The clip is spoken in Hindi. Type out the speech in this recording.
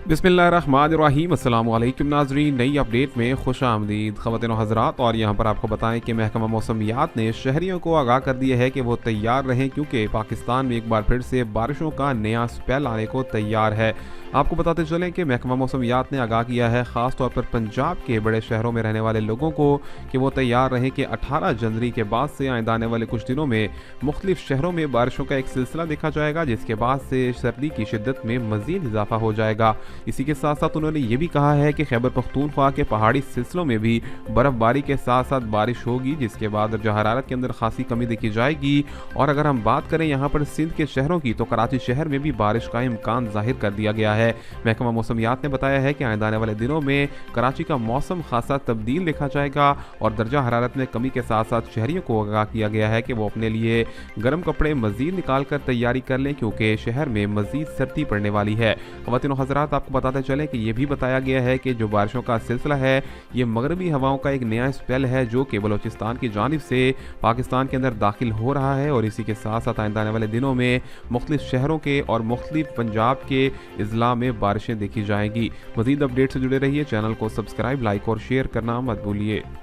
बिस्मिल्लाहिर्रहमानिर्रहीम। अस्सलाम वालेकुम नाज़रीन, नई अपडेट में खुश आमदीद ख़वातीन व हज़रात। और यहाँ पर आपको बताएं कि महकमा मौसमियात ने शहरियों को आगाह कर दिया है कि वो तैयार रहें, क्योंकि पाकिस्तान में एक बार फिर से बारिशों का नया स्पेल आने को तैयार है। आपको बताते चलें कि महकमा मौसमियात ने आगाह किया है ख़ास तौर पर पंजाब के बड़े शहरों में रहने वाले लोगों को कि वो तैयार रहें कि 18 जनवरी के बाद से आइंदा आने वाले कुछ दिनों में मुख्तलिफ शहरों में बारिशों का एक सिलसिला देखा जाएगा, जिसके बाद से सर्दी की शिद्दत में मज़ीद इजाफा हो जाएगा। इसी के साथ साथ उन्होंने ये भी कहा है कि खैबर पख्तूनख्वा के पहाड़ी सिलसिलों में भी बर्फबारी के साथ साथ बारिश होगी, जिसके बाद दर्जा हरारत के अंदर खासी कमी देखी जाएगी। और अगर हम बात करें यहाँ पर सिंध के शहरों की, तो कराची शहर में भी बारिश का इम्कान जाहिर कर दिया गया है। महकमा मौसमियात ने बताया है कि आइंदा आने वाले दिनों में कराची का मौसम खासा तब्दील देखा जाएगा और दर्जा हरारत में कमी के साथ साथ शहरियों को आगाह किया गया है कि वो अपने लिए गर्म कपड़े मजीद निकाल कर तैयारी कर लें, क्योंकि शहर में मजीद सर्दी पड़ने वाली है। ख़वातीन व हज़रात, आपको बताते चलें कि ये भी बताया गया है कि जो बारिशों का सिलसिला है ये मगरबी हवाओं का एक नया स्पेल है, जो कि बलोचिस्तान की जानिब से पाकिस्तान के अंदर दाखिल हो रहा है। और इसी के साथ साथ आइंदा आने वाले दिनों में मुख्तलिफ शहरों के और मुख्तलिफ पंजाब के अजला में बारिशें देखी जाएंगी। मज़ीद अपडेट से जुड़े रहिए, चैनल को सब्सक्राइब, लाइक और शेयर करना मत भूलिए।